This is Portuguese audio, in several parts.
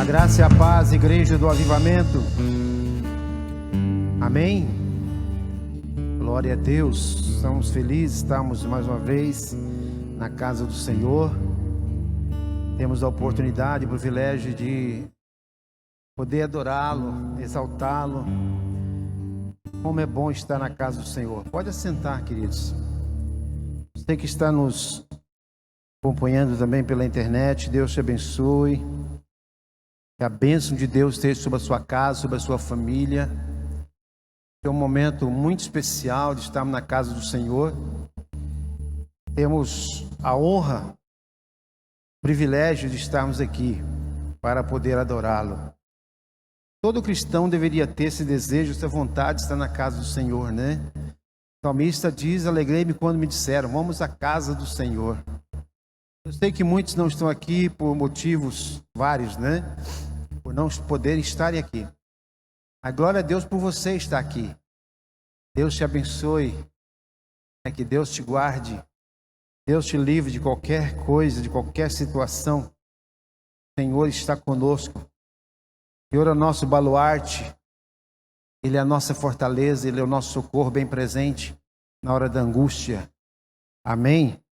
A graça e a paz, Igreja do Avivamento. Amém? Glória a Deus. Estamos felizes, estamos mais uma vez na casa do Senhor. Temos a oportunidade, o privilégio de poder adorá-lo, exaltá-lo. Como é bom estar na casa do Senhor. Pode assentar, queridos. Você que está nos acompanhando também pela internet, Deus te abençoe. Que a bênção de Deus esteja sobre a sua casa, sobre a sua família. É um momento muito especial de estarmos na casa do Senhor. Temos a honra, o privilégio de estarmos aqui para poder adorá-lo. Todo cristão deveria ter esse desejo, essa vontade de estar na casa do Senhor, né? O salmista diz: alegrei-me quando me disseram, vamos à casa do Senhor. Eu sei que muitos não estão aqui por motivos vários, né? Por não poderem estar aqui. A glória a Deus por você estar aqui. Deus te abençoe. Que Deus te guarde. Deus te livre de qualquer coisa, de qualquer situação. O Senhor está conosco. O Senhor é o nosso baluarte. Ele é a nossa fortaleza. Ele é o nosso socorro bem presente na hora da angústia. Amém?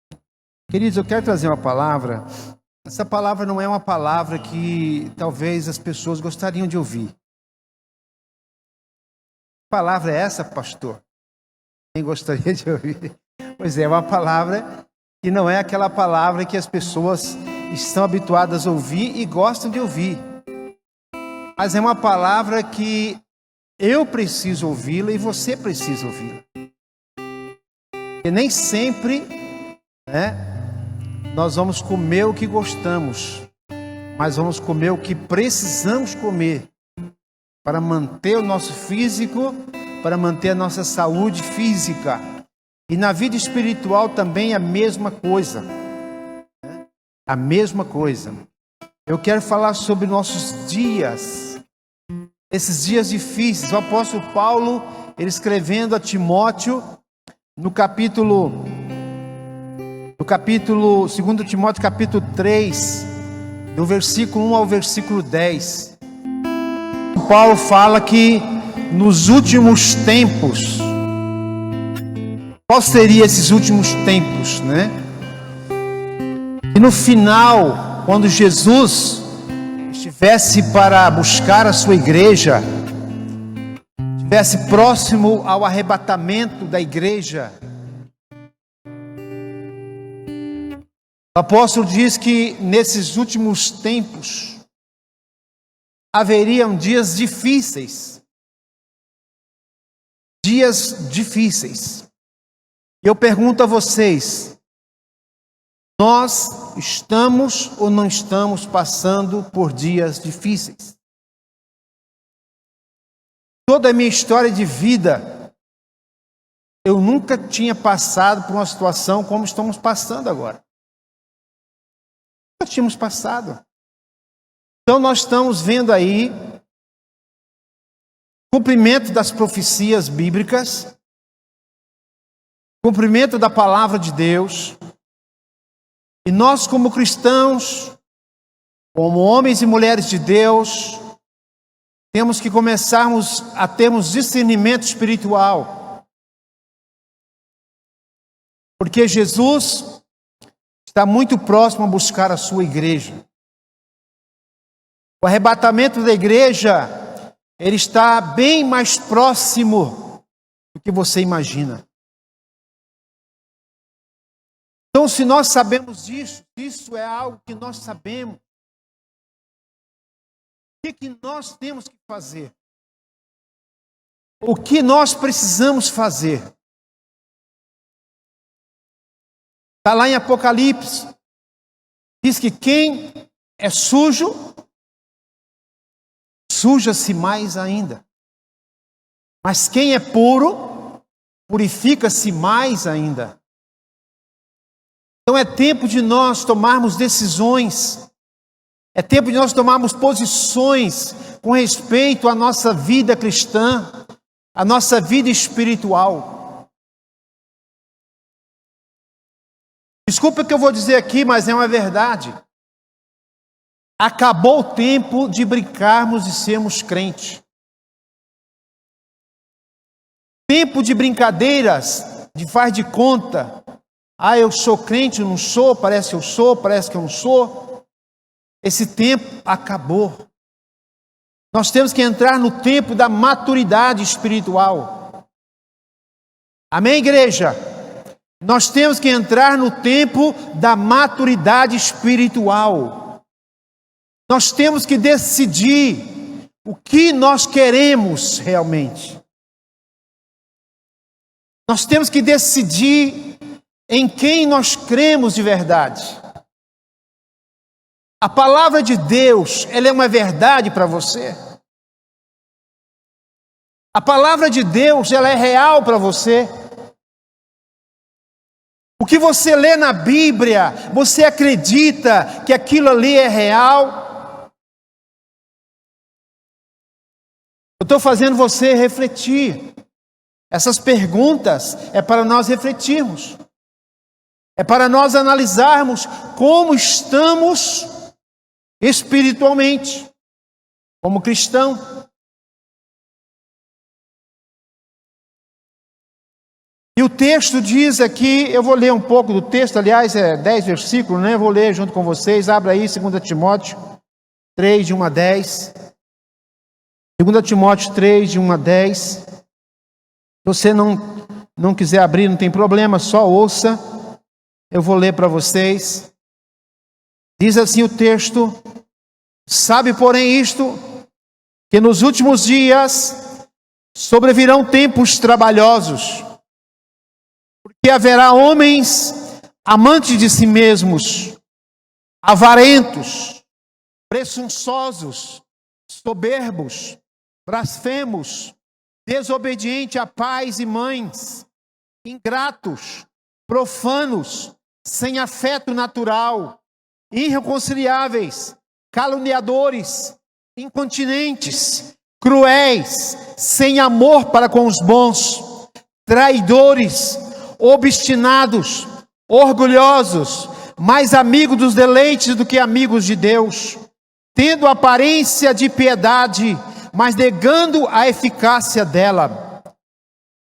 Queridos, eu quero trazer uma palavra. Essa palavra não é uma palavra que talvez as pessoas gostariam de ouvir. Que palavra é essa, pastor? Quem gostaria de ouvir? Pois é, uma palavra que não é aquela palavra que as pessoas estão habituadas a ouvir e gostam de ouvir. Mas é uma palavra que eu preciso ouvi-la e você precisa ouvi-la. E nem sempre, né? Nós vamos comer o que gostamos, mas vamos comer o que precisamos comer para manter o nosso físico, para manter a nossa saúde física. E na vida espiritual também a mesma coisa. A mesma coisa. Eu quero falar sobre nossos dias, esses dias difíceis. O apóstolo Paulo, ele escrevendo a Timóteo, no capítulo 2 Timóteo capítulo 3, do versículo 1 ao versículo 10. Paulo fala que nos últimos tempos, qual seria esses últimos tempos, né? E no final, quando Jesus estivesse para buscar a sua igreja, estivesse próximo ao arrebatamento da igreja, o apóstolo diz que nesses últimos tempos haveriam dias difíceis. Dias difíceis. E eu pergunto a vocês: nós estamos ou não estamos passando por dias difíceis? Toda a minha história de vida, eu nunca tinha passado por uma situação como estamos passando agora. Nós tínhamos passado. Então nós estamos vendo aí cumprimento das profecias bíblicas, cumprimento da palavra de Deus, e nós como cristãos, como homens e mulheres de Deus, temos que começarmos a termos discernimento espiritual, porque Jesus está muito próximo a buscar a sua igreja. O arrebatamento da igreja, ele está bem mais próximo do que você imagina. Então, se nós sabemos disso, isso é algo que nós sabemos. O que nós temos que fazer? O que nós precisamos fazer? Está lá em Apocalipse, diz que quem é sujo, suja-se mais ainda. Mas quem é puro, purifica-se mais ainda. Então é tempo de nós tomarmos decisões, é tempo de nós tomarmos posições com respeito à nossa vida cristã, à nossa vida espiritual. Desculpa o que eu vou dizer aqui, mas é uma verdade. Acabou o tempo de brincarmos e sermos crentes. Tempo de brincadeiras, de faz de conta. Ah, eu sou crente, eu não sou, parece que eu sou, parece que eu não sou. Esse tempo acabou. Nós temos que entrar no tempo da maturidade espiritual. Amém, igreja? Nós temos que entrar no tempo da maturidade espiritual. Nós temos que decidir o que nós queremos realmente. Nós temos que decidir em quem nós cremos de verdade. A palavra de Deus, ela é uma verdade para você? A palavra de Deus, ela é real para você? O que você lê na Bíblia, você acredita que aquilo ali é real? Eu estou fazendo você refletir. Essas perguntas é para nós refletirmos. É para nós analisarmos como estamos espiritualmente, como cristão. E o texto diz aqui, eu vou ler um pouco do texto, aliás, é 10 versículos, né? Eu vou ler junto com vocês. Abra aí 2 Timóteo 3, de 1 a 10. 2 Timóteo 3, de 1 a 10. Se você não quiser abrir, não tem problema, só ouça. Eu vou ler para vocês. Diz assim o texto: sabe, porém, isto, que nos últimos dias sobrevirão tempos trabalhosos, porque haverá homens amantes de si mesmos, avarentos, presunçosos, soberbos, blasfemos, desobedientes a pais e mães, ingratos, profanos, sem afeto natural, irreconciliáveis, caluniadores, incontinentes, cruéis, sem amor para com os bons, traidores, obstinados, orgulhosos, mais amigos dos deleites do que amigos de Deus, tendo aparência de piedade, mas negando a eficácia dela.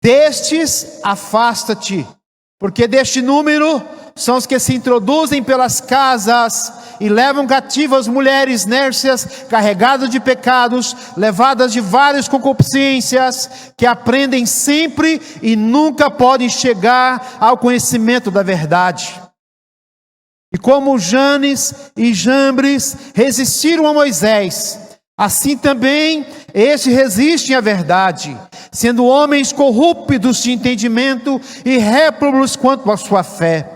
Destes afasta-te, porque deste número são os que se introduzem pelas casas e levam cativas mulheres nércias, carregadas de pecados, levadas de várias concupiscências, que aprendem sempre e nunca podem chegar ao conhecimento da verdade. E como Janes e Jambres resistiram a Moisés, assim também estes resistem à verdade, sendo homens corruptos de entendimento e réprobos quanto à sua fé.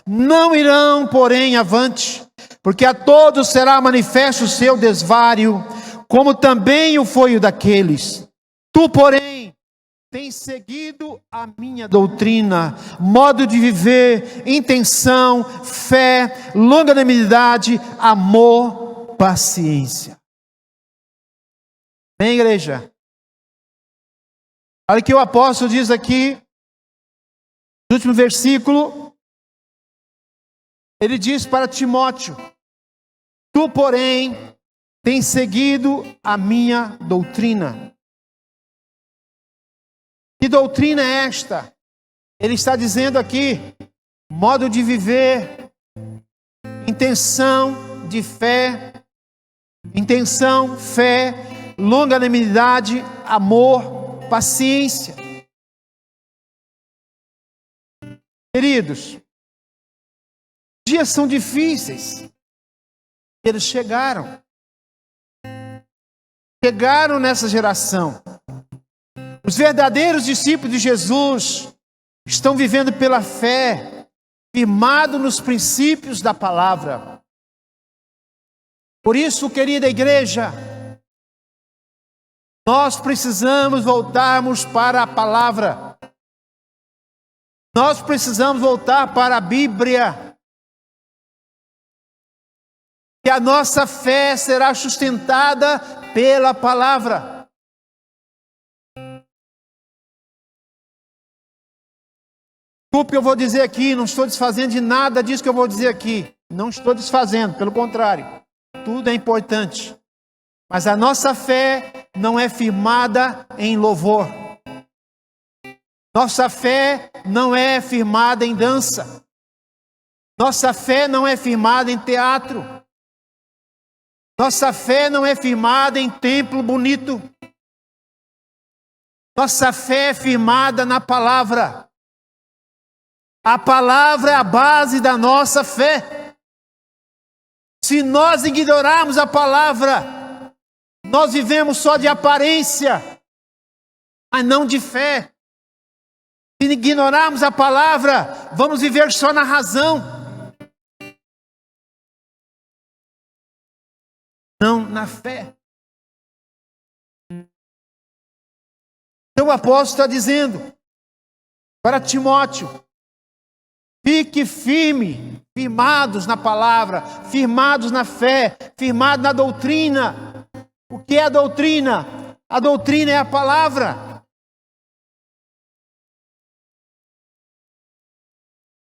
Não irão, porém, avante, porque a todos será manifesto o seu desvário, como também o foi o daqueles. Tu, porém, tens seguido a minha doutrina, modo de viver, intenção, fé, longanimidade, amor, paciência. Bem, igreja? Olha o que o apóstolo diz aqui, no último versículo. Ele diz para Timóteo: tu, porém, tens seguido a minha doutrina. Que doutrina é esta? Ele está dizendo aqui, modo de viver, intenção de fé, longanimidade, amor, paciência. Queridos, os dias são difíceis. Eles chegaram nessa geração. Os verdadeiros discípulos de Jesus estão vivendo pela fé, firmados nos princípios da palavra. Por isso, querida igreja, nós precisamos voltarmos para a palavra. Nós precisamos voltar para a Bíblia. Que a nossa fé será sustentada pela palavra. Desculpe o que eu vou dizer aqui, não estou desfazendo de nada disso que eu vou dizer aqui. Não estou desfazendo, pelo contrário. tudo é importante. Mas a nossa fé não é firmada em louvor. Nossa fé não é firmada em dança. Nossa fé não é firmada em teatro. Nossa fé não é firmada em templo bonito. Nossa fé é firmada na palavra. A palavra é a base da nossa fé. Se nós ignorarmos a palavra, nós vivemos só de aparência, mas não de fé. Se ignorarmos a palavra, vamos viver só na razão, não na fé. Então o apóstolo está dizendo para Timóteo: fique firme, firmados na palavra, firmados na fé, firmados na doutrina. O que é a doutrina? A doutrina é a palavra.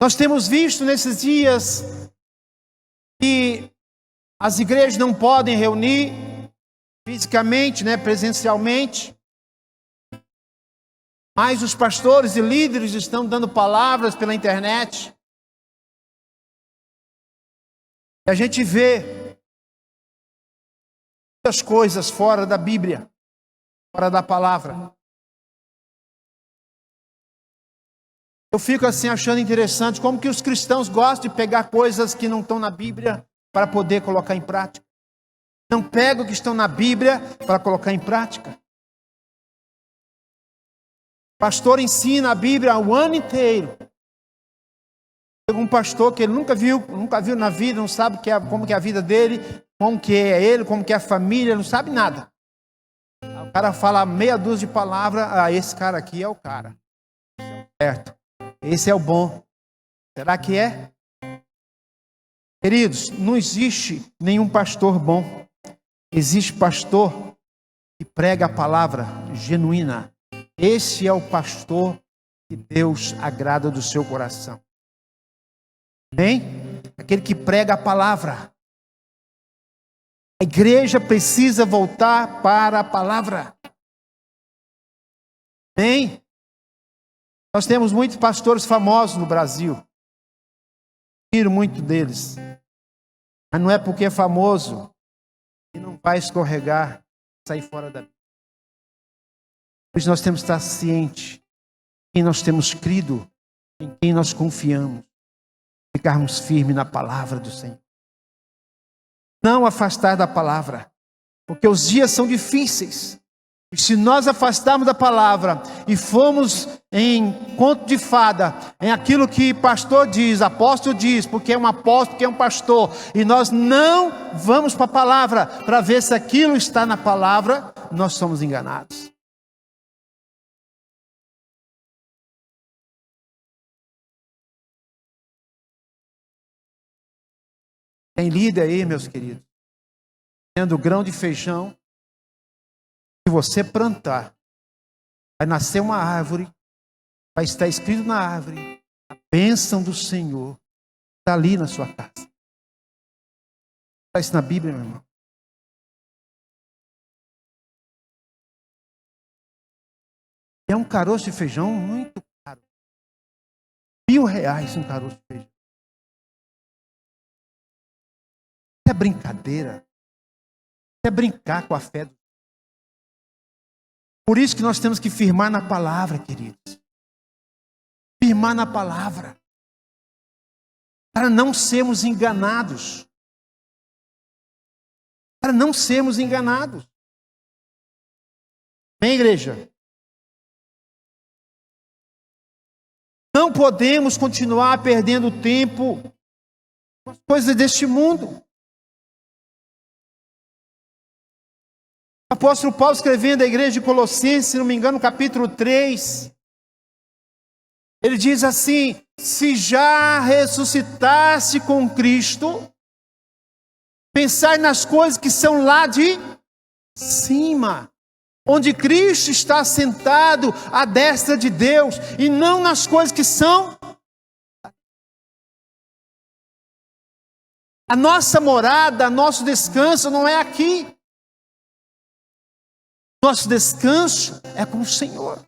Nós temos visto nesses dias que as igrejas não podem reunir fisicamente, presencialmente, mas os pastores e líderes estão dando palavras pela internet. E a gente vê muitas coisas fora da Bíblia, fora da palavra. Eu fico assim achando interessante como que os cristãos gostam de pegar coisas que não estão na Bíblia para poder colocar em prática. Não pegam o que estão na Bíblia para colocar em prática. O pastor ensina a Bíblia o ano inteiro. Um pastor que ele nunca viu na vida, não sabe como que é a vida dele, como que é ele, como que é a família, não sabe nada. O cara fala meia dúzia de palavras, esse cara aqui é o cara. Certo. Esse é o bom. Será que é? Queridos, não existe nenhum pastor bom. Existe pastor que prega a palavra genuína. Esse é o pastor que Deus agrada do seu coração. Bem? Aquele que prega a palavra. A igreja precisa voltar para a palavra. Bem? Nós temos muitos pastores famosos no Brasil. Tiro muito deles. Mas não é porque é famoso que não vai escorregar, sair fora da Bíblia. Pois nós temos que estar cientes em quem nós temos crido, em quem nós confiamos. Ficarmos firmes na palavra do Senhor. Não afastar da palavra, porque os dias são difíceis. E se nós afastarmos da palavra e formos em conto de fada, em aquilo que pastor diz, apóstolo diz, porque é um apóstolo, porque é um pastor, e nós não vamos para a palavra para ver se aquilo está na palavra, nós somos enganados. Tem líder aí, meus queridos, tendo grão de feijão. Se você plantar, vai nascer uma árvore, vai estar escrito na árvore, a bênção do Senhor está ali na sua casa. Está isso na Bíblia, meu irmão. É um caroço de feijão muito caro. R$ 1.000 um caroço de feijão. É brincadeira. É brincar com a fé. Por isso que nós temos que firmar na palavra, queridos. Firmar na palavra. Para não sermos enganados. Para não sermos enganados. Bem, igreja? Não podemos continuar perdendo tempo com as coisas deste mundo. O apóstolo Paulo, escrevendo à igreja de Colossenses, se não me engano, no capítulo 3, ele diz assim: se já ressuscitasse com Cristo, pensai nas coisas que são lá de cima, onde Cristo está sentado à destra de Deus, e não nas coisas que são. A nossa morada, nosso descanso não é aqui. Nosso descanso é com o Senhor.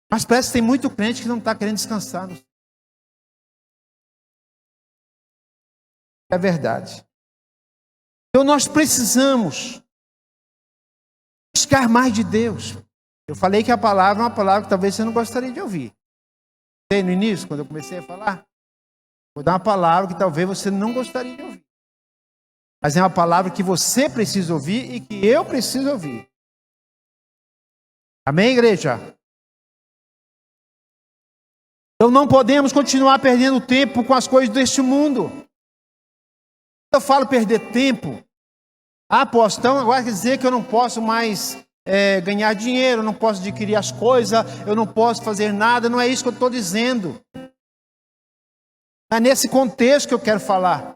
Mas parece que tem muito crente que não está querendo descansar. É verdade. Então nós precisamos buscar mais de Deus. Eu falei que a palavra é uma palavra que talvez você não gostaria de ouvir. No início, quando eu comecei a falar, vou dar uma palavra que talvez você não gostaria de ouvir. Mas é uma palavra que você precisa ouvir e que eu preciso ouvir. Amém, igreja? Então não podemos continuar perdendo tempo com as coisas deste mundo. Eu falo perder tempo. Ah, apóstolo, então agora quer dizer que eu não posso mais ganhar dinheiro, eu não posso adquirir as coisas, eu não posso fazer nada. Não é isso que eu estou dizendo. É nesse contexto que eu quero falar.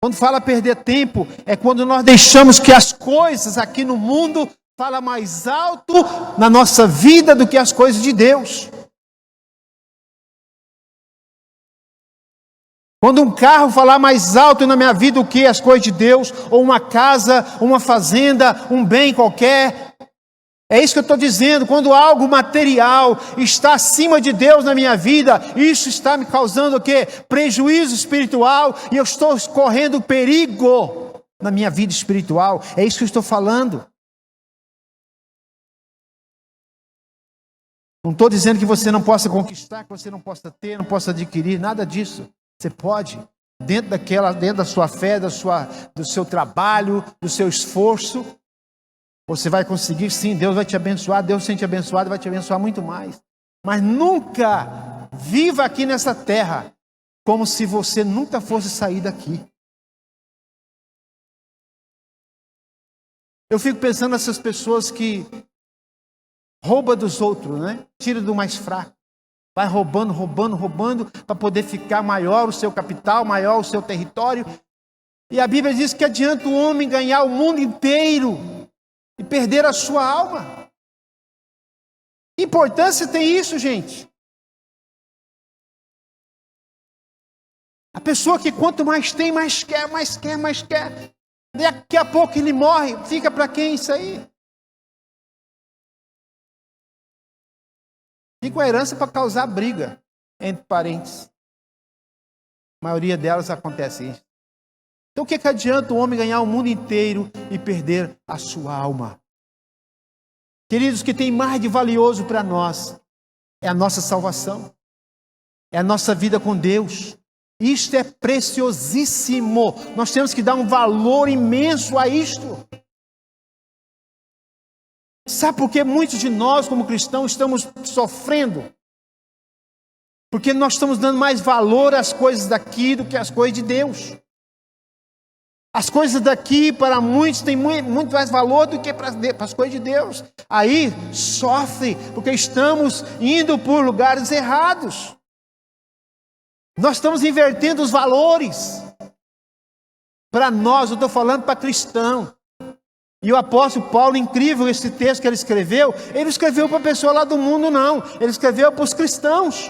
Quando fala perder tempo, é quando nós deixamos que as coisas aqui no mundo falem mais alto na nossa vida do que as coisas de Deus. Quando um carro falar mais alto na minha vida do que as coisas de Deus, ou uma casa, uma fazenda, um bem qualquer, é isso que eu estou dizendo. Quando algo material está acima de Deus na minha vida, isso está me causando o quê? Prejuízo espiritual, e eu estou correndo perigo na minha vida espiritual. É isso que eu estou falando. Não estou dizendo que você não possa conquistar, que você não possa ter, não possa adquirir, nada disso. Você pode, dentro da sua fé, do seu trabalho, do seu esforço, você vai conseguir sim, Deus vai te abençoar, Deus sem te abençoar, vai te abençoar muito mais. Mas nunca viva aqui nessa terra como se você nunca fosse sair daqui. Eu fico pensando nessas pessoas que roubam dos outros, né? Tira do mais fraco. Vai roubando, para poder ficar maior o seu capital, maior o seu território. E a Bíblia diz que adianta o homem ganhar o mundo inteiro e perder a sua alma. Que importância tem isso, gente? A pessoa que quanto mais tem, mais quer. Daqui a pouco ele morre, fica para quem isso aí? Fica uma herança para causar briga entre parentes. A maioria delas acontece isso. Então o que adianta o homem ganhar o mundo inteiro e perder a sua alma? Queridos, o que tem mais de valioso para nós é a nossa salvação. É a nossa vida com Deus. Isto é preciosíssimo. Nós temos que dar um valor imenso a isto. Sabe por que muitos de nós, como cristãos, estamos sofrendo? Porque nós estamos dando mais valor às coisas daqui do que às coisas de Deus. As coisas daqui, para muitos, têm muito mais valor do que para as coisas de Deus. Aí, sofre, porque estamos indo por lugares errados. Nós estamos invertendo os valores. Para nós, eu estou falando para cristão. E o apóstolo Paulo, incrível esse texto que ele escreveu para a pessoa lá do mundo, não. Ele escreveu para os cristãos.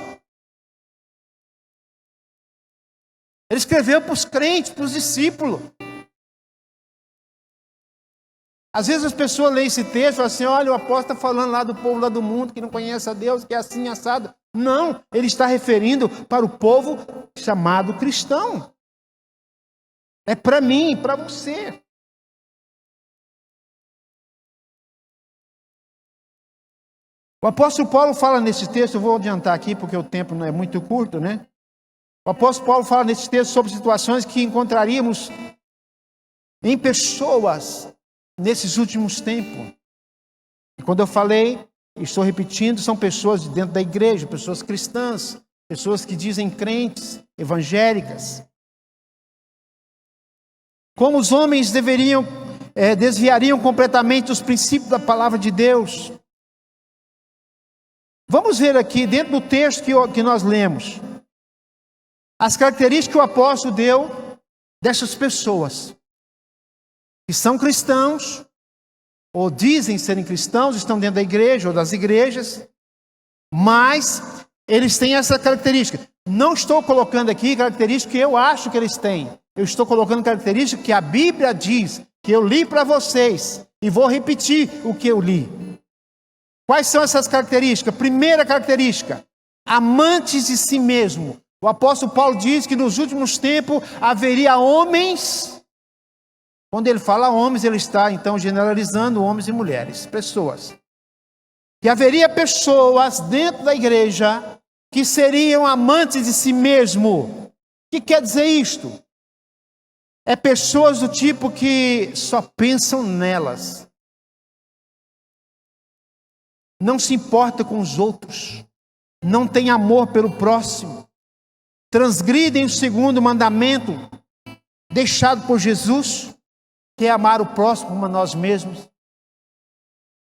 Ele escreveu para os crentes, para os discípulos. Às vezes as pessoas leem esse texto e falam assim, olha, o apóstolo está falando lá do povo lá do mundo, que não conhece a Deus, que é assim assado. Não, ele está referindo para o povo chamado cristão. É para mim, para você. O apóstolo Paulo fala nesse texto, eu vou adiantar aqui porque o tempo não é muito curto, né? O apóstolo Paulo fala nesse texto sobre situações que encontraríamos em pessoas nesses últimos tempos. E quando eu falei, estou repetindo, são pessoas de dentro da igreja, pessoas cristãs, pessoas que dizem crentes, evangélicas. Como os homens desviariam completamente os princípios da palavra de Deus. Vamos ver aqui, dentro do texto que nós lemos, as características que o apóstolo deu dessas pessoas, que são cristãos, ou dizem serem cristãos, estão dentro da igreja ou das igrejas, mas Eles têm essa característica. Não estou colocando aqui características que eu acho que eles têm. Eu estou colocando características que a Bíblia diz, que eu li para vocês. E vou repetir o que eu li. Quais são essas características? Primeira característica, amantes de si mesmo. O apóstolo Paulo diz que nos últimos tempos haveria homens. Quando ele fala homens, ele está então generalizando homens e mulheres, pessoas. Que haveria pessoas dentro da igreja que seriam amantes de si mesmo. O que quer dizer isto? É pessoas do tipo que só pensam nelas. Não se importa com os outros. Não tem amor pelo próximo. Transgridem o segundo mandamento deixado por Jesus, que é amar o próximo como a nós mesmos.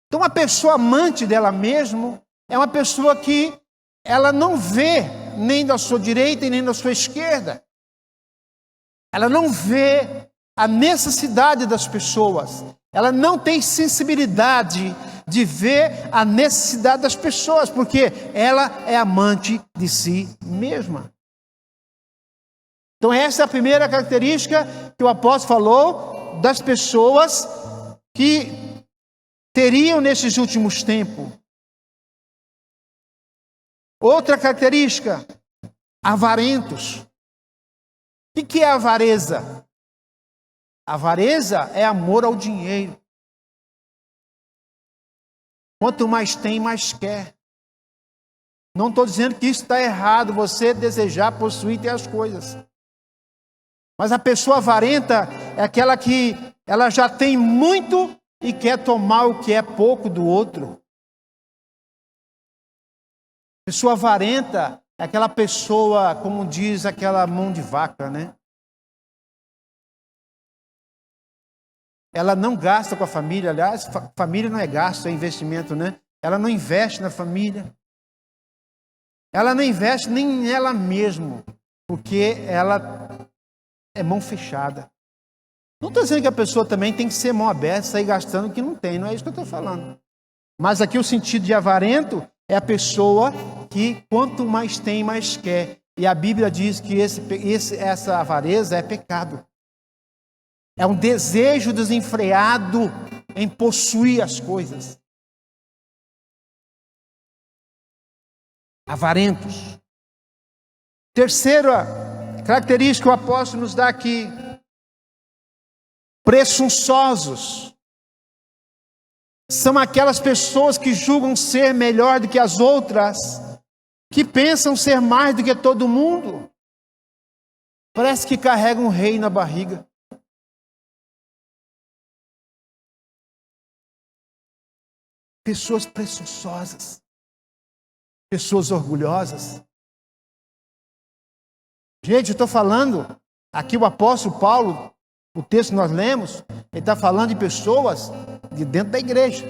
Então, uma pessoa amante dela mesma é uma pessoa que ela não vê nem da sua direita e nem da sua esquerda. Ela não vê a necessidade das pessoas. Ela não tem sensibilidade de ver a necessidade das pessoas, porque ela é amante de si mesma. Então, essa é a primeira característica que o apóstolo falou das pessoas que teriam nesses últimos tempos. Outra característica, avarentos. O que é avareza? Avareza é amor ao dinheiro. Quanto mais tem, mais quer. Não estou dizendo que isso está errado, você desejar possuir e ter as coisas. Mas a pessoa avarenta é aquela que ela já tem muito e quer tomar o que é pouco do outro. Pessoa avarenta é aquela pessoa, como diz aquela mão de vaca, né? Ela não gasta com a família, aliás, família não é gasto, é investimento, né? Ela não investe na família. Ela não investe nem nela mesma, porque ela é mão fechada. Não estou dizendo que a pessoa também tem que ser mão aberta, sair gastando o que não tem, não é isso que eu estou falando. Mas aqui o sentido de avarento é a pessoa que quanto mais tem, mais quer. E a Bíblia diz que essa avareza é pecado. É um desejo desenfreado em possuir as coisas. Avarentos. Terceira característica que o apóstolo nos dá aqui. Presunçosos. São aquelas pessoas que julgam ser melhor do que as outras, que pensam ser mais do que todo mundo. Parece que carregam um rei na barriga. Pessoas presunçosas. Pessoas orgulhosas. Gente, eu estou falando, aqui o apóstolo Paulo, o texto que nós lemos, ele está falando de pessoas de dentro da igreja.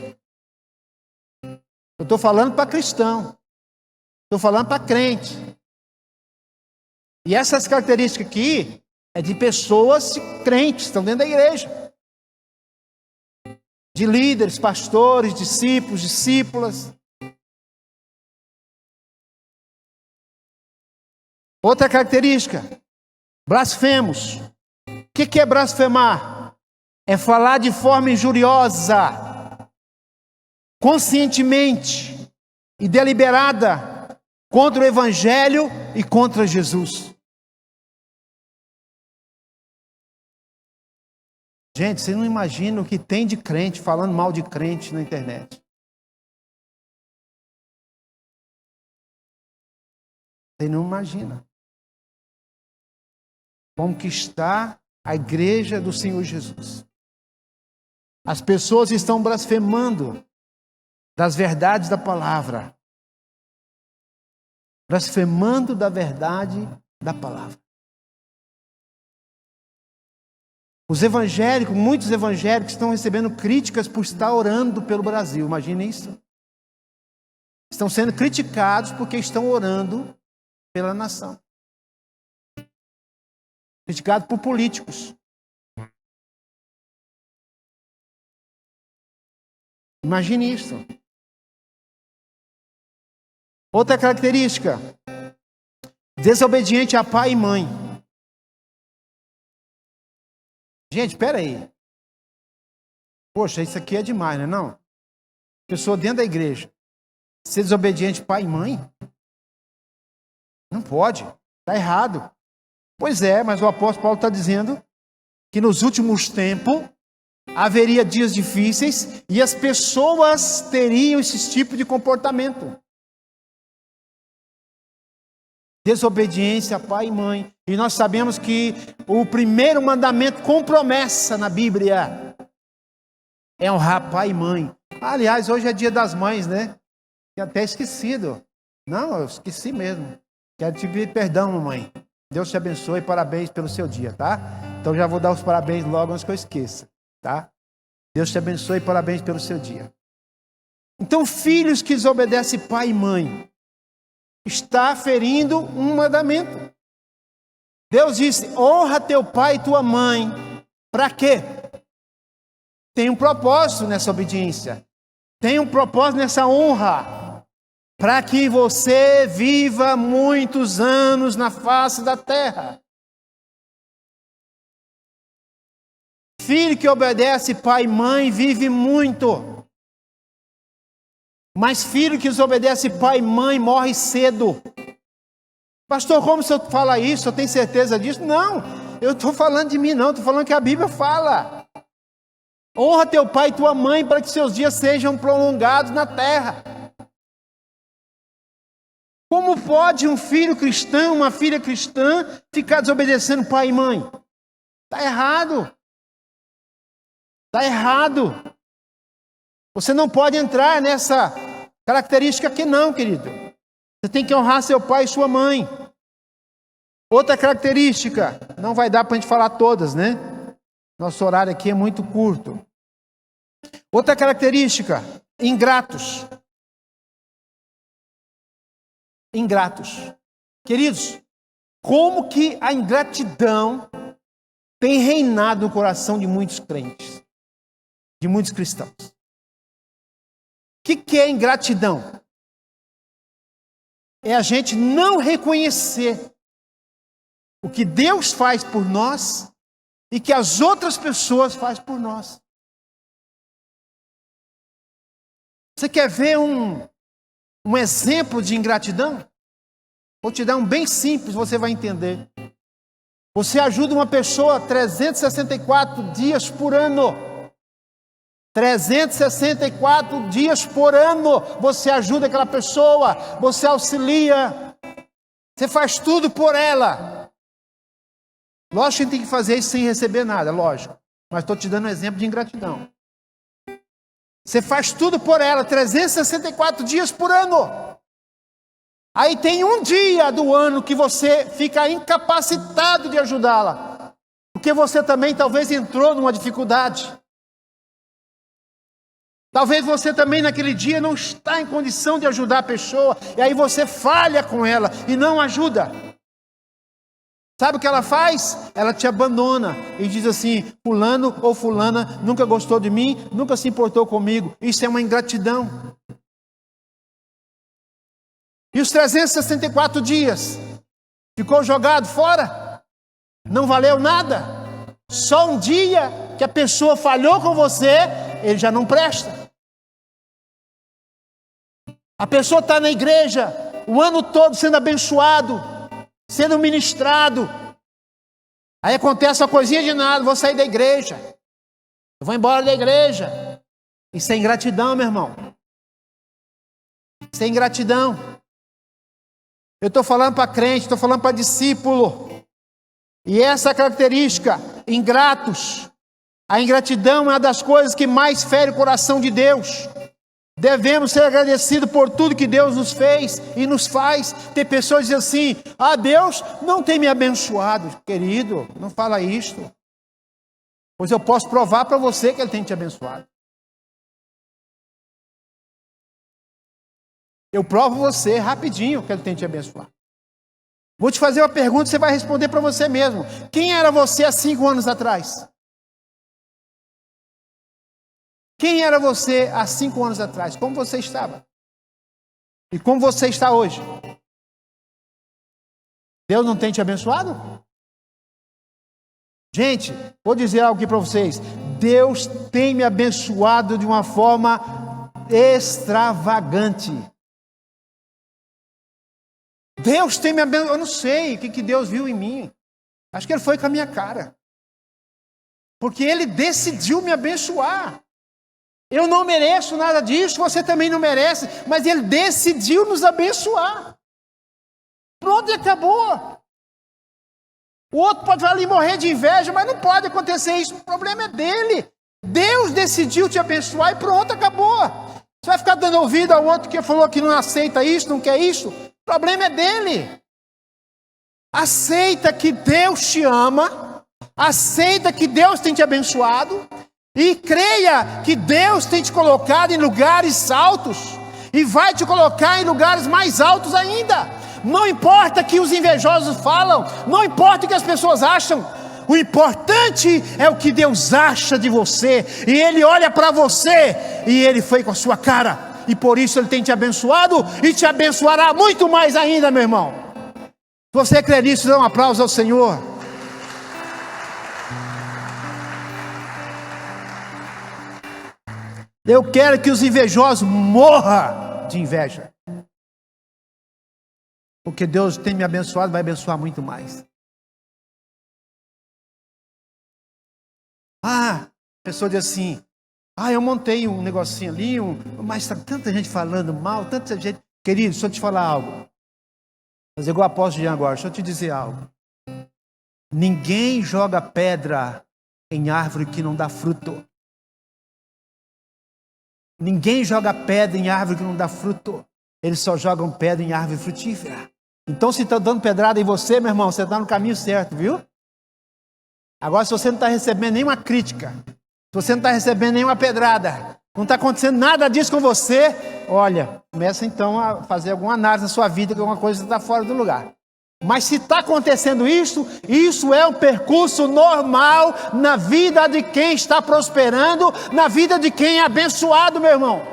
Eu estou falando para cristão. Estou falando para crente. E essas características aqui é de pessoas crentes, estão dentro da igreja. De líderes, pastores, discípulos, discípulas. Outra característica, blasfemos. O que é blasfemar? É falar de forma injuriosa, conscientemente e deliberada contra o Evangelho e contra Jesus. Gente, você não imagina o que tem de crente falando mal de crente na internet. Você não imagina como que está a igreja do Senhor Jesus. As pessoas estão blasfemando das verdades da palavra. Blasfemando da verdade da palavra. Os evangélicos, muitos evangélicos estão recebendo críticas por estar orando pelo Brasil. Imagina isso. Estão sendo criticados porque estão orando pela nação. Criticados por políticos. Imagine isso. Outra característica: desobediente a pai e mãe. Gente, espera aí. Poxa, isso aqui é demais, não é não? Pessoa dentro da igreja ser desobediente a pai e mãe? Não pode, está errado. Pois é, mas o apóstolo Paulo está dizendo que nos últimos tempos haveria dias difíceis e as pessoas teriam esse tipo de comportamento. Desobediência a pai e mãe. E nós sabemos que o primeiro mandamento com promessa na Bíblia é honrar pai e mãe. Aliás, hoje é dia das mães, né? Tinha até esquecido. Não, eu esqueci mesmo. Quero te pedir perdão, mamãe. Deus te abençoe e parabéns pelo seu dia, tá? Então já vou dar os parabéns logo antes que eu esqueça, tá? Deus te abençoe e parabéns pelo seu dia. Então, filhos que desobedecem pai e mãe está ferindo um mandamento. Deus disse: honra teu pai e tua mãe. Para quê? Tem um propósito nessa obediência. Tem um propósito nessa honra. Para que você viva muitos anos na face da terra. Filho que obedece pai e mãe vive muito. Mas filho que desobedece pai e mãe morre cedo. Pastor, como o senhor fala isso? Eu tenho certeza disso? Não, eu estou falando de mim não, estou falando que a Bíblia fala. Honra teu pai e tua mãe para que seus dias sejam prolongados na terra. Como pode um filho cristão, uma filha cristã, ficar desobedecendo pai e mãe? Está errado. Está errado. Você não pode entrar nessa característica aqui não, querido. Você tem que honrar seu pai e sua mãe. Outra característica, não vai dar para a gente falar todas, né? Nosso horário aqui é muito curto. Outra característica, ingratos. Ingratos. Queridos, como que a ingratidão tem reinado no coração de muitos crentes, de muitos cristãos? O que é ingratidão? É a gente não reconhecer o que Deus faz por nós e que as outras pessoas fazem por nós. Você quer ver um exemplo de ingratidão? Vou te dar um bem simples, você vai entender. Você ajuda uma pessoa 364 dias por ano. 364 dias por ano você ajuda aquela pessoa, você auxilia, você faz tudo por ela. Lógico que a gente tem que fazer isso sem receber nada, lógico. Mas estou te dando um exemplo de ingratidão. Você faz tudo por ela, 364 dias por ano. Aí tem um dia do ano que você fica incapacitado de ajudá-la. Porque você também talvez entrou numa dificuldade. Talvez você também naquele dia não está em condição de ajudar a pessoa. E aí você falha com ela e não ajuda. Sabe o que ela faz? Ela te abandona e diz assim: fulano ou fulana nunca gostou de mim, nunca se importou comigo. Isso é uma ingratidão. E os 364 dias ficou jogado fora? Não valeu nada? Só um dia que a pessoa falhou com você, ele já não presta. A pessoa está na igreja o ano todo sendo abençoado, sendo ministrado. Aí acontece uma coisinha de nada, vou sair da igreja. Eu vou embora da igreja. Isso é ingratidão, meu irmão. Isso é ingratidão. Eu estou falando para crente, estou falando para discípulo. E essa característica, ingratos. A ingratidão é uma das coisas que mais fere o coração de Deus. Devemos ser agradecidos por tudo que Deus nos fez e nos faz. Tem pessoas que dizem assim: ah, Deus não tem me abençoado. Querido, não fala isto. Pois eu posso provar para você que Ele tem te abençoado. Eu provo você rapidinho que Ele tem te abençoado. Vou te fazer uma pergunta, você vai responder para você mesmo. Quem era você há 5 anos atrás? Quem era você há 5 anos atrás? Como você estava? E como você está hoje? Deus não tem te abençoado? Gente, vou dizer algo aqui para vocês. Deus tem me abençoado de uma forma extravagante. Deus tem me abençoado. Eu não sei o que Deus viu em mim. Acho que Ele foi com a minha cara. Porque Ele decidiu me abençoar. Eu não mereço nada disso, você também não merece. Mas Ele decidiu nos abençoar. Pronto, e acabou. O outro pode ali morrer de inveja, mas não pode acontecer isso. O problema é dele. Deus decidiu te abençoar e pronto, acabou. Você vai ficar dando ouvido ao outro que falou que não aceita isso, não quer isso. O problema é dele. Aceita que Deus te ama. Aceita que Deus tem te abençoado. E creia que Deus tem te colocado em lugares altos. E vai te colocar em lugares mais altos ainda. Não importa o que os invejosos falam, não importa o que as pessoas acham, o importante é o que Deus acha de você, e Ele olha para você, e Ele foi com a sua cara, e por isso Ele tem te abençoado, e te abençoará muito mais ainda, meu irmão. Se você crê nisso, dê um aplauso ao Senhor. Eu quero que os invejosos morram de inveja. Porque Deus tem me abençoado, vai abençoar muito mais. A pessoa diz assim, eu montei um negocinho ali, mas está tanta gente falando mal, tanta gente. Querido, deixa eu te falar algo. Fazer igual o apóstolo Jean agora, deixa eu te dizer algo. Ninguém joga pedra em árvore que não dá fruto. Ninguém joga pedra em árvore que não dá fruto. Eles só jogam pedra em árvore frutífera. Então, se está dando pedrada em você, meu irmão, você está no caminho certo, viu? Agora, se você não está recebendo nenhuma crítica, se você não está recebendo nenhuma pedrada, não está acontecendo nada disso com você, olha, começa então a fazer alguma análise na sua vida, que alguma coisa está fora do lugar. Mas se está acontecendo isso é um percurso normal na vida de quem está prosperando, na vida de quem é abençoado, meu irmão.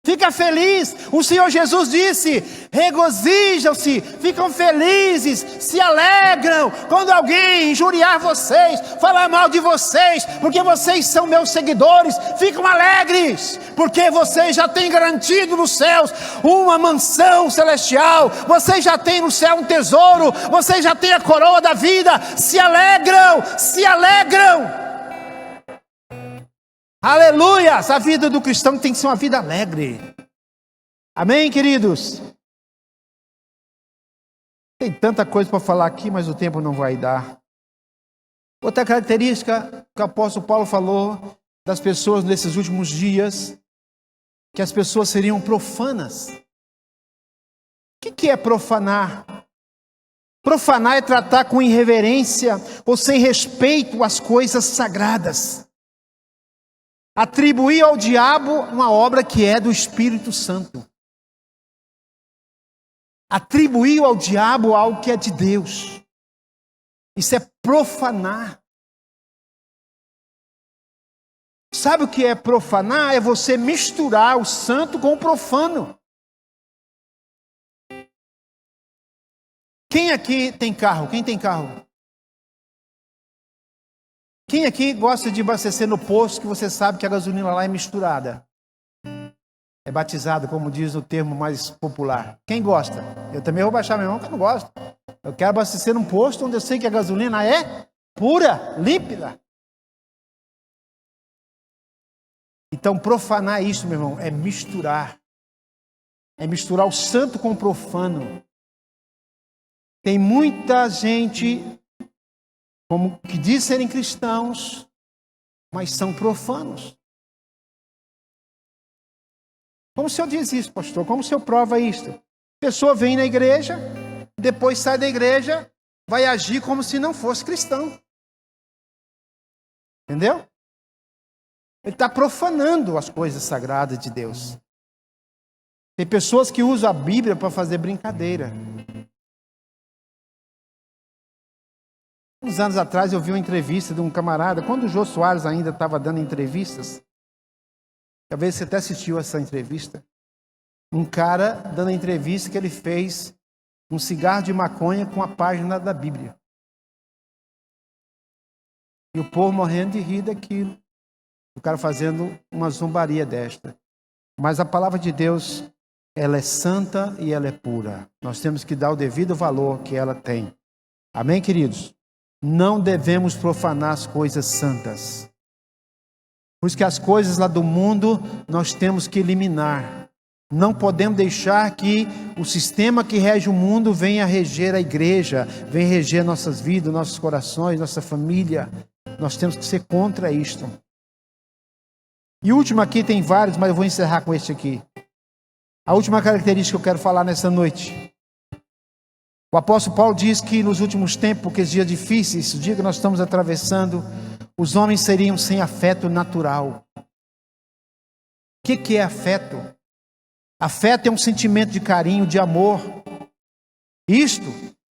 Fica feliz, o Senhor Jesus disse, regozijam-se, ficam felizes, se alegram quando alguém injuriar vocês, falar mal de vocês, porque vocês são meus seguidores, ficam alegres, porque vocês já têm garantido nos céus uma mansão celestial, vocês já têm no céu um tesouro, vocês já têm a coroa da vida, se alegram, se alegram. Aleluia! A vida do cristão tem que ser uma vida alegre. Amém, queridos? Tem tanta coisa para falar aqui, mas o tempo não vai dar. Outra característica que o apóstolo Paulo falou das pessoas nesses últimos dias, que as pessoas seriam profanas. O que é profanar? Profanar é tratar com irreverência ou sem respeito às coisas sagradas. Atribuir ao diabo uma obra que é do Espírito Santo. Atribuir ao diabo algo que é de Deus. Isso é profanar. Sabe o que é profanar? É você misturar o santo com o profano. Quem aqui tem carro? Quem tem carro? Quem aqui gosta de abastecer no posto que você sabe que a gasolina lá é misturada? É batizado, como diz o termo mais popular. Quem gosta? Eu também vou baixar meu mão, que eu não gosto. Eu quero abastecer num posto onde eu sei que a gasolina é pura, límpida. Então, profanar isso, meu irmão, é misturar. É misturar o santo com o profano. Tem muita gente como que diz serem cristãos, mas são profanos. Como o senhor diz isso, pastor? Como o senhor prova isso? A pessoa vem na igreja, depois sai da igreja, vai agir como se não fosse cristão. Entendeu? Ele está profanando as coisas sagradas de Deus. Tem pessoas que usam a Bíblia para fazer brincadeira. Uns anos atrás eu vi uma entrevista de um camarada, quando o Jô Soares ainda estava dando entrevistas. Talvez você até assistiu essa entrevista. um cara dando a entrevista que ele fez um cigarro de maconha com a página da Bíblia. E o povo morrendo de rir daquilo. O cara fazendo uma zombaria desta. Mas a palavra de Deus, ela é santa e ela é pura. Nós temos que dar o devido valor que ela tem. Amém, queridos? Não devemos profanar as coisas santas. Por isso que as coisas lá do mundo nós temos que eliminar. Não podemos deixar que o sistema que rege o mundo venha reger a igreja, venha reger nossas vidas, nossos corações, nossa família. Nós temos que ser contra isto. E o último aqui, tem vários, mas eu vou encerrar com este aqui. A última característica que eu quero falar nessa noite. O apóstolo Paulo diz que nos últimos tempos, porque os dias difíceis, o dia que nós estamos atravessando, os homens seriam sem afeto natural. O que é afeto? Afeto é um sentimento de carinho, de amor. Isto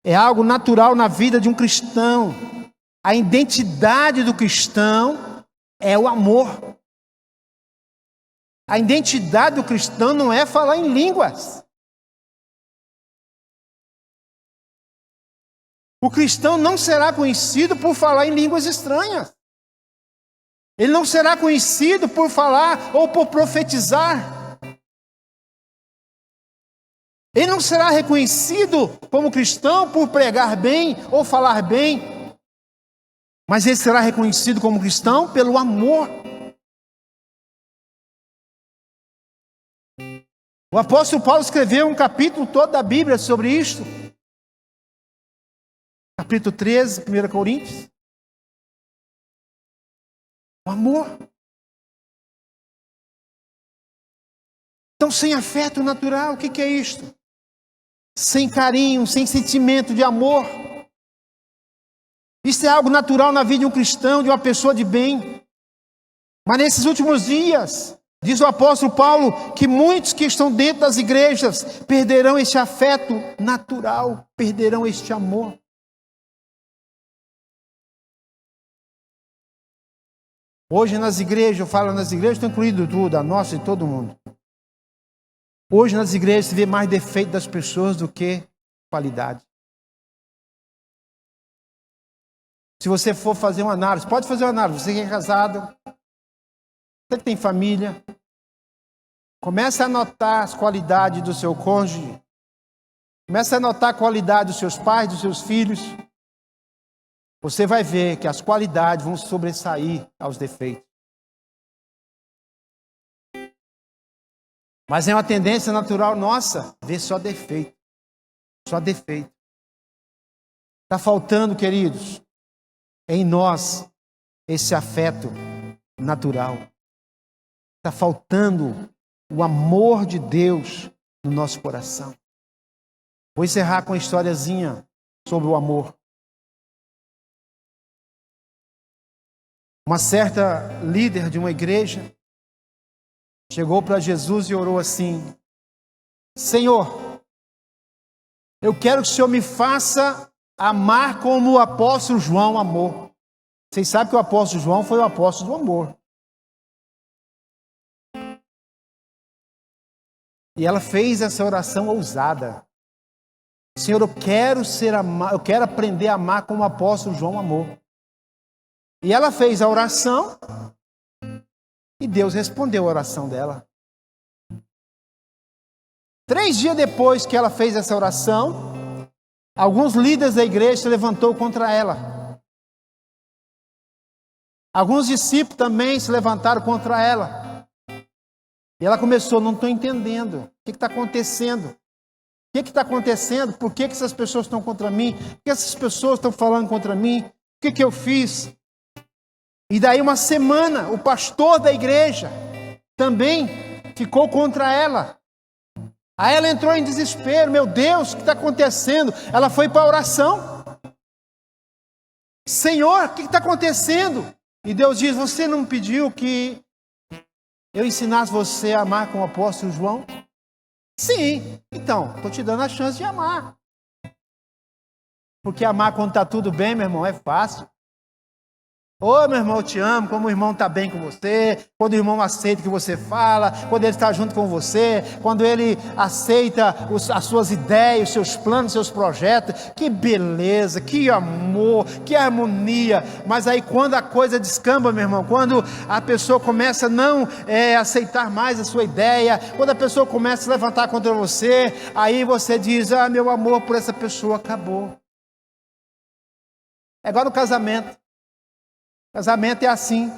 é algo natural na vida de um cristão. A identidade do cristão é o amor. A identidade do cristão não é falar em línguas. O cristão não será conhecido por falar em línguas estranhas. Ele não será conhecido por falar ou por profetizar. Ele não será reconhecido como cristão por pregar bem ou falar bem. Mas ele será reconhecido como cristão pelo amor. O apóstolo Paulo escreveu um capítulo todo da Bíblia sobre isto. Capítulo 13, 1 Coríntios. O amor. Então, sem afeto natural, o que é isto? Sem carinho, sem sentimento de amor. Isso é algo natural na vida de um cristão, de uma pessoa de bem. Mas nesses últimos dias, diz o apóstolo Paulo, que muitos que estão dentro das igrejas perderão este afeto natural, perderão este amor. Hoje nas igrejas, eu falo nas igrejas, estou incluindo tudo, a nossa e todo mundo. Hoje nas igrejas se vê mais defeito das pessoas do que qualidade. Se você for fazer uma análise, pode fazer uma análise, você que é casado, você que tem família, comece a anotar as qualidades do seu cônjuge, comece a anotar a qualidade dos seus pais, dos seus filhos. Você vai ver que as qualidades vão sobressair aos defeitos. Mas é uma tendência natural nossa ver só defeito. Só defeito. Está faltando, queridos, em nós esse afeto natural. Está faltando o amor de Deus no nosso coração. Vou encerrar com uma historiazinha sobre o amor. Uma certa líder de uma igreja chegou para Jesus e orou assim: Senhor, eu quero que o Senhor me faça amar como o apóstolo João amou. Vocês sabem que o apóstolo João foi o apóstolo do amor. E ela fez essa oração ousada. Senhor, eu quero aprender a amar como o apóstolo João amou. E ela fez a oração e Deus respondeu a oração dela. 3 dias depois que ela fez essa oração, alguns líderes da igreja se levantou contra ela. Alguns discípulos também se levantaram contra ela. E ela começou: não estou entendendo. O que está acontecendo? O que está acontecendo? Por que essas pessoas estão contra mim? Por que essas pessoas estão falando contra mim? O que eu fiz? E daí uma semana, o pastor da igreja também ficou contra ela. Aí ela entrou em desespero. Meu Deus, o que está acontecendo? Ela foi para a oração. Senhor, o que está acontecendo? E Deus diz: você não pediu que eu ensinasse você a amar com o apóstolo João? Sim, então, estou te dando a chance de amar. Porque amar quando está tudo bem, meu irmão, é fácil. Ô, meu irmão, eu te amo, como o irmão está bem com você, quando o irmão aceita o que você fala, quando ele está junto com você, quando ele aceita as suas ideias, os seus planos, os seus projetos, que beleza, que amor, que harmonia. Mas aí quando a coisa descamba, meu irmão, quando a pessoa começa a não aceitar mais a sua ideia, quando a pessoa começa a se levantar contra você, aí você diz, meu amor por essa pessoa acabou. É igual no casamento. Casamento é assim,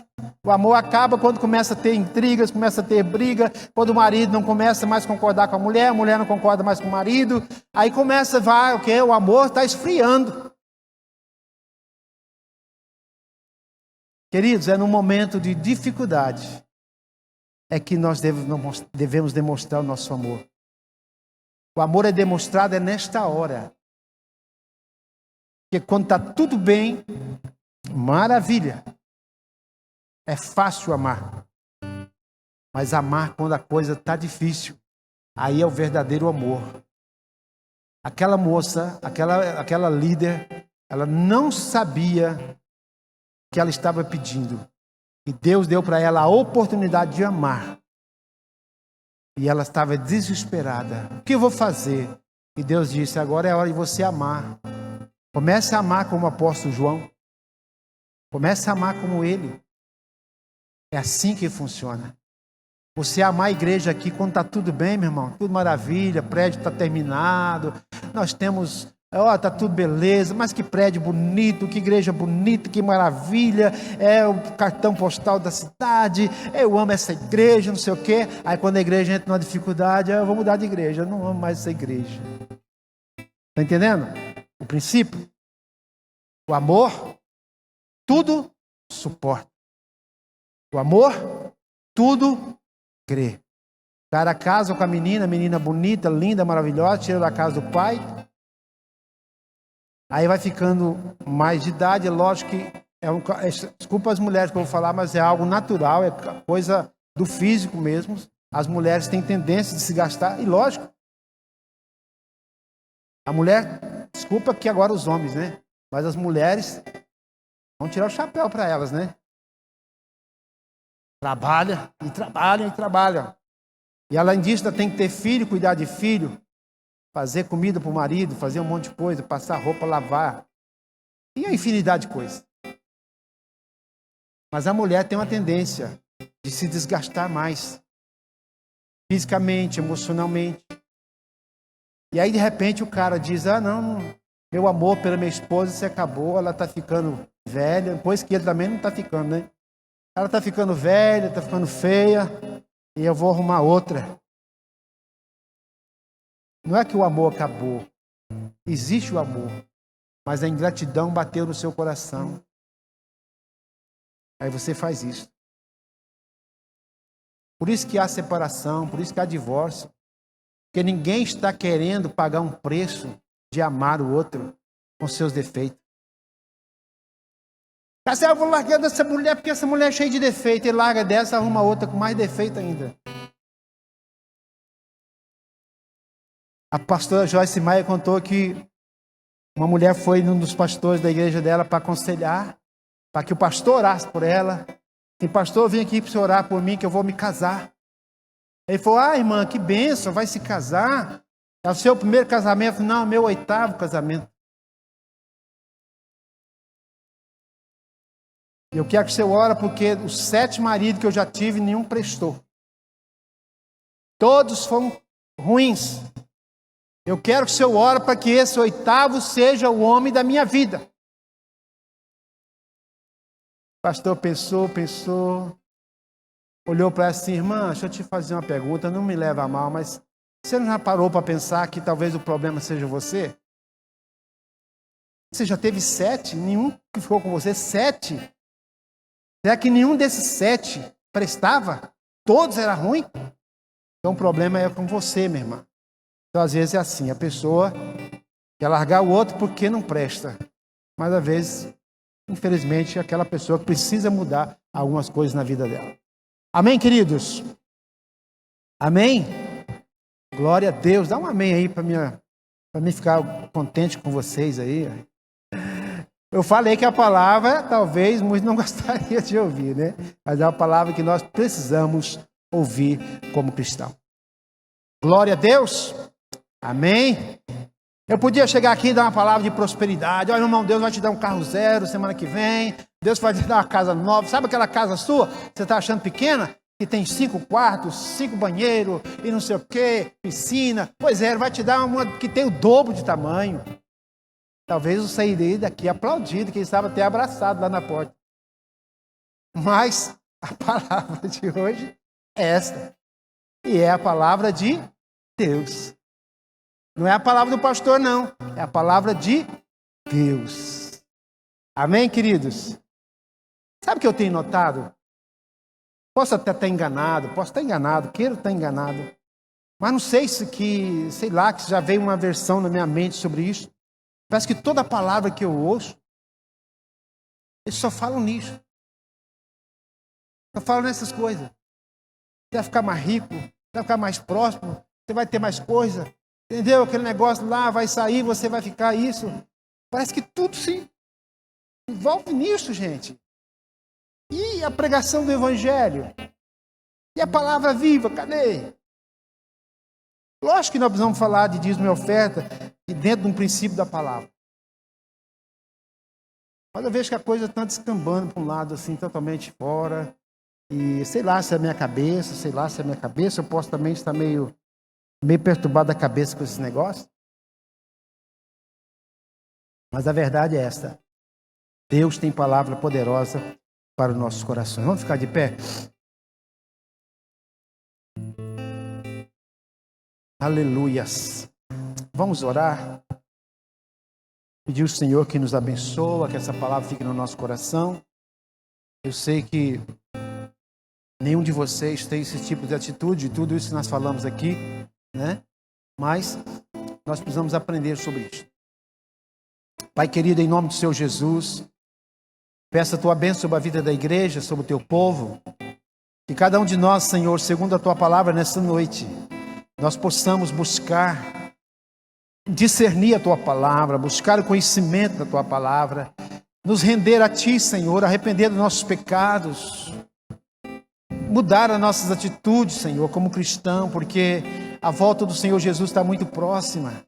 o amor acaba quando começa a ter intrigas, começa a ter briga, quando o marido não começa mais a concordar com a mulher não concorda mais com o marido, aí começa, o amor está esfriando. Queridos, é no momento de dificuldade, é que nós devemos demonstrar o nosso amor. O amor é demonstrado nesta hora, porque quando está tudo bem, maravilha, é fácil amar, mas amar quando a coisa está difícil, aí é o verdadeiro amor. Aquela moça, aquela líder, ela não sabia o que ela estava pedindo, e Deus deu para ela a oportunidade de amar, e ela estava desesperada. O que eu vou fazer? E Deus disse, agora é a hora de você amar. Comece a amar como o apóstolo João. Comece a amar como ele. É assim que funciona. Você amar a igreja aqui quando está tudo bem, meu irmão, tudo maravilha, prédio está terminado, nós temos, está tudo beleza, mas que prédio bonito, que igreja bonita, que maravilha, é o cartão postal da cidade, eu amo essa igreja, não sei o quê. Aí quando a igreja entra numa dificuldade, eu vou mudar de igreja, eu não amo mais essa igreja. Está entendendo? O princípio? O amor tudo suporta. O amor, tudo crê. O cara casa com a menina bonita, linda, maravilhosa, tira da casa do pai. Aí vai ficando mais de idade, é lógico que, desculpa as mulheres que eu vou falar, mas é algo natural, é coisa do físico mesmo. As mulheres têm tendência de se gastar, e lógico. A mulher, desculpa que agora os homens, né? Mas as mulheres... Vamos tirar o chapéu para elas, né? Trabalha, e trabalha, e trabalha. E além disso, ainda tem que ter filho, cuidar de filho, fazer comida para o marido, fazer um monte de coisa, passar roupa, lavar. E a infinidade de coisas. Mas a mulher tem uma tendência de se desgastar mais. Fisicamente, emocionalmente. E aí, de repente, o cara diz, não, meu amor pela minha esposa se acabou, ela está ficando velha, depois que ele também não está ficando, né? Ela está ficando velha, está ficando feia, e eu vou arrumar outra. Não é que o amor acabou. Existe o amor, mas a ingratidão bateu no seu coração. Aí você faz isso. Por isso que há separação, por isso que há divórcio. Porque ninguém está querendo pagar um preço de amar o outro com seus defeitos. Eu vou largar dessa mulher porque essa mulher é cheia de defeito. Ele larga dessa, arruma outra com mais defeito ainda. A pastora Joyce Maia contou que uma mulher foi num dos pastores da igreja dela para aconselhar, para que o pastor orasse por ela. E pastor, vem aqui para você orar por mim que eu vou me casar. Ele falou, irmã, que bênção, vai se casar? É o seu primeiro casamento? Não, meu 8º casamento. Eu quero que você ore porque os 7 maridos que eu já tive, nenhum prestou. Todos foram ruins. Eu quero que você ore para que esse 8º seja o homem da minha vida. O pastor pensou, olhou para ela assim, irmã, deixa eu te fazer uma pergunta, não me leva a mal, mas você não já parou para pensar que talvez o problema seja você? Você já teve 7, nenhum que ficou com você, 7. Será que nenhum desses 7 prestava? Todos eram ruins? Então o problema é com você, minha irmã. Então às vezes é assim, a pessoa quer largar o outro porque não presta. Mas às vezes, infelizmente, é aquela pessoa que precisa mudar algumas coisas na vida dela. Amém, queridos? Amém? Glória a Deus. Dá um amém aí para mim ficar contente com vocês aí. Eu falei que a palavra, talvez muitos não gostariam de ouvir, né? Mas é uma palavra que nós precisamos ouvir como cristão. Glória a Deus. Amém. Eu podia chegar aqui e dar uma palavra de prosperidade. Olha, irmão, Deus vai te dar um carro zero semana que vem. Deus vai te dar uma casa nova. Sabe aquela casa sua, você está achando pequena? Que tem 5 quartos, 5 banheiros e não sei o quê, piscina. Pois é, ele vai te dar uma que tem o dobro de tamanho. Talvez eu sairei daqui aplaudido, quem sabe até abraçado lá na porta. Mas a palavra de hoje é esta. E é a palavra de Deus. Não é a palavra do pastor, não. É a palavra de Deus. Amém, queridos? Sabe o que eu tenho notado? Posso até estar enganado, quero estar enganado. Mas não sei que já veio uma versão na minha mente sobre isso. Parece que toda palavra que eu ouço, eles só falam nisso. Só falam nessas coisas. Você vai ficar mais rico, você vai ficar mais próximo, você vai ter mais coisa. Entendeu? Aquele negócio lá vai sair, você vai ficar isso. Parece que tudo se envolve nisso, gente. E a pregação do Evangelho? E a palavra viva, cadê? Lógico que nós precisamos falar de dízimo e oferta e dentro de um princípio da palavra. Mas eu vejo que a coisa está descambando para um lado assim, totalmente fora. E sei lá se é a minha cabeça, eu posso também estar meio perturbado da cabeça com esse negócio. Mas a verdade é esta. Deus tem palavra poderosa para os nossos corações. Vamos ficar de pé? Aleluias. Vamos orar. Pedir ao Senhor que nos abençoe, que essa palavra fique no nosso coração. Eu sei que nenhum de vocês tem esse tipo de atitude, tudo isso que nós falamos aqui, né? Mas nós precisamos aprender sobre isso. Pai querido, em nome do Senhor Jesus, peça a tua bênção sobre a vida da igreja, sobre o teu povo. Que cada um de nós, Senhor, segundo a tua palavra nesta noite, nós possamos buscar discernir a tua palavra, buscar o conhecimento da tua palavra, nos render a ti, Senhor, arrepender dos nossos pecados, mudar as nossas atitudes, Senhor, como cristão, porque a volta do Senhor Jesus está muito próxima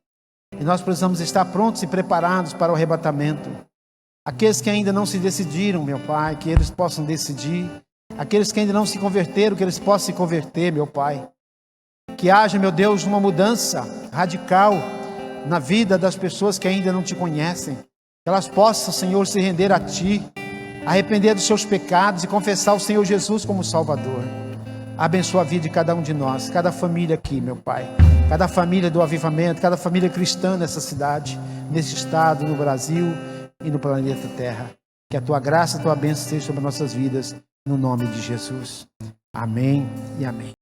e nós precisamos estar prontos e preparados para o arrebatamento. Aqueles que ainda não se decidiram, meu Pai, que eles possam decidir. Aqueles que ainda não se converteram, que eles possam se converter, meu Pai. Que haja, meu Deus, uma mudança radical na vida das pessoas que ainda não te conhecem. Que elas possam, Senhor, se render a Ti, arrepender dos seus pecados e confessar o Senhor Jesus como Salvador. Abençoa a vida de cada um de nós, cada família aqui, meu Pai. Cada família do avivamento, cada família cristã nessa cidade, nesse estado, no Brasil e no planeta Terra. Que a Tua graça, a Tua bênção esteja sobre nossas vidas, no nome de Jesus. Amém e amém.